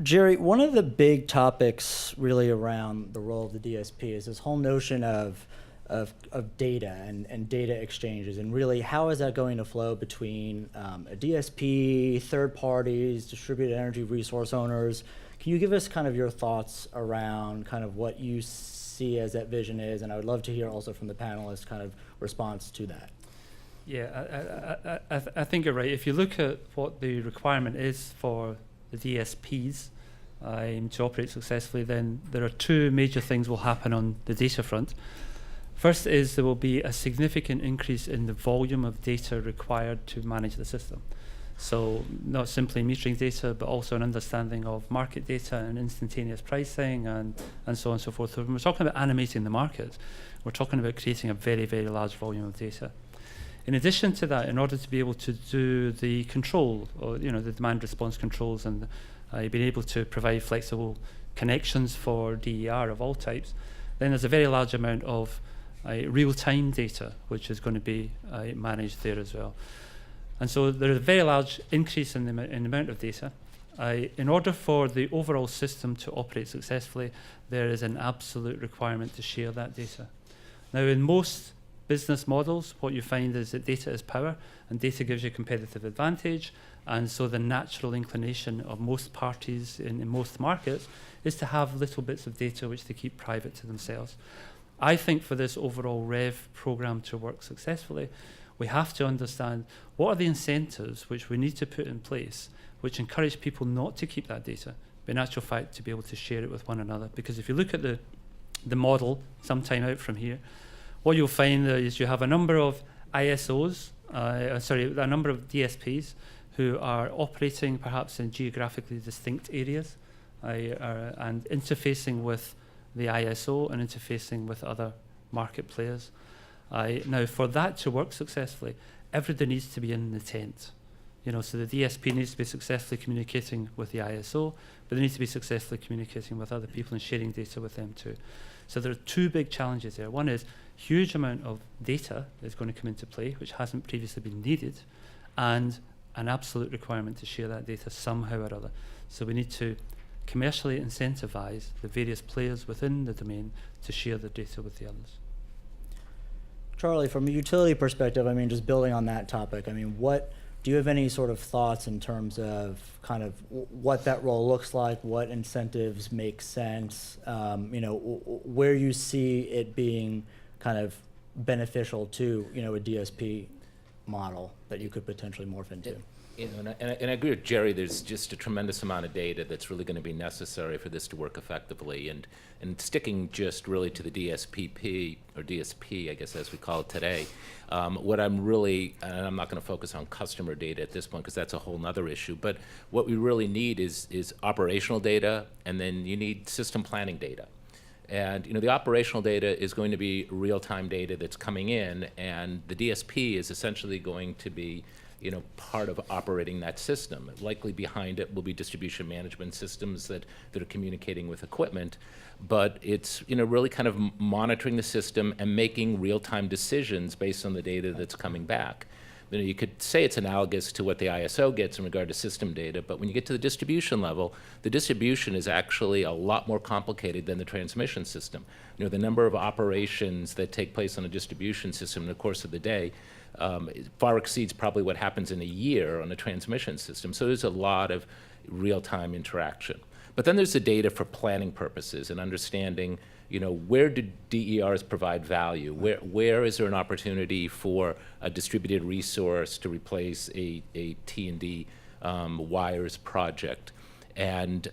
Jerry, one of the big topics really around the role of the DSP is this whole notion of data and data exchanges, and really how is that going to flow between a DSP, third parties, distributed energy resource owners. Can you give us kind of your thoughts around kind of what you see as that vision is? And I would love to hear also from the panelists kind of response to that. Yeah, I think you're right. If you look at what the requirement is for the DSPs to operate successfully, then there are two major things will happen on the data front. First is there will be a significant increase in the volume of data required to manage the system. So not simply metering data, but also an understanding of market data and instantaneous pricing and so on and so forth. So when we're talking about animating the market, we're talking about creating a very, very large volume of data. In addition to that, in order to be able to do the control, or the demand response controls, and being able to provide flexible connections for DER of all types, then there's a very large amount of real-time data which is going to be managed there as well. And so there's a very large increase in the amount of data. In order for the overall system to operate successfully, there is an absolute requirement to share that data. Now, in most business models, what you find is that data is power, and data gives you competitive advantage, and so the natural inclination of most parties in most markets is to have little bits of data which they keep private to themselves. I think for this overall REV program to work successfully, we have to understand what are the incentives which we need to put in place which encourage people not to keep that data, but in actual fact to be able to share it with one another. Because if you look at the model sometime out from here, what you'll find is you have a number of ISOs, a number of DSPs who are operating perhaps in geographically distinct areas and interfacing with the ISO and interfacing with other market players. Now, for that to work successfully, everybody needs to be in the tent. So the DSP needs to be successfully communicating with the ISO, but they need to be successfully communicating with other people and sharing data with them too. So there are two big challenges there. One is huge amount of data is going to come into play, which hasn't previously been needed, and an absolute requirement to share that data somehow or other. So we need to commercially incentivize the various players within the domain to share the data with the others. Charlie, from a utility perspective, I mean, just building on that topic, I mean, do you have any sort of thoughts in terms of kind of what that role looks like, what incentives make sense, where you see it being kind of beneficial to, a DSP model that you could potentially morph into? And I agree with Jerry, there's just a tremendous amount of data that's really going to be necessary for this to work effectively. And sticking just really to the DSPP, or DSP, I guess as we call it today, what I'm really, and I'm not going to focus on customer data at this point because that's a whole nother issue, but what we really need is operational data, and then you need system planning data. And the operational data is going to be real-time data that's coming in, and the DSP is essentially going to be part of operating that system. Likely behind it will be distribution management systems that are communicating with equipment, but it's really kind of monitoring the system and making real-time decisions based on the data that's coming back. You could say it's analogous to what the ISO gets in regard to system data, but when you get to the distribution level, the distribution is actually a lot more complicated than the transmission system. The number of operations that take place on a distribution system in the course of the day far exceeds probably what happens in a year on a transmission system. So there's a lot of real-time interaction. But then there's the data for planning purposes and understanding, where do DERs provide value? Where is there an opportunity for a distributed resource to replace a T&D wires project? And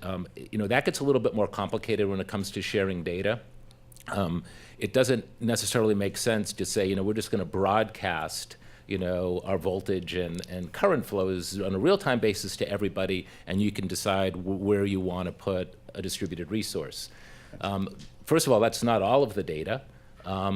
that gets a little bit more complicated when it comes to sharing data. It doesn't necessarily make sense to say, we're just going to broadcast, our voltage and current flows on a real-time basis to everybody, and you can decide where you want to put a distributed resource. First of all, that's not all of the data.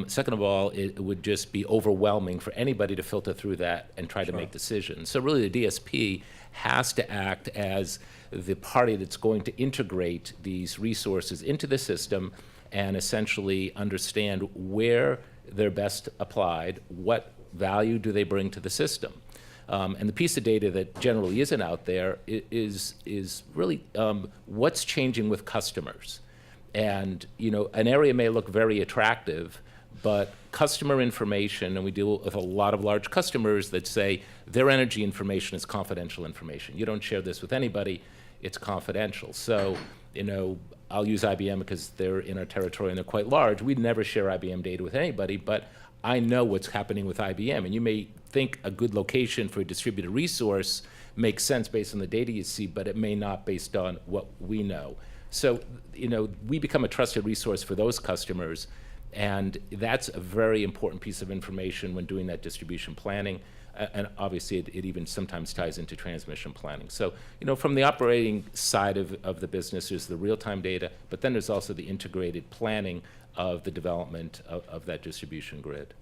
Second of all, it would just be overwhelming for anybody to filter through that and try to make decisions. So really the DSP has to act as the party that's going to integrate these resources into the system and essentially understand where they're best applied, what value do they bring to the system. And the piece of data that generally isn't out there is really what's changing with customers. And an area may look very attractive, but customer information, and we deal with a lot of large customers that say their energy information is confidential information. You don't share this with anybody, it's confidential. So, I'll use IBM because they're in our territory and they're quite large. We'd never share IBM data with anybody, but I know what's happening with IBM. And you may think a good location for a distributed resource makes sense based on the data you see, but it may not based on what we know. So, we become a trusted resource for those customers, and that's a very important piece of information when doing that distribution planning. And obviously, it even sometimes ties into transmission planning. So, from the operating side of the business, there's the real-time data, but then there's also the integrated planning of the development of that distribution grid.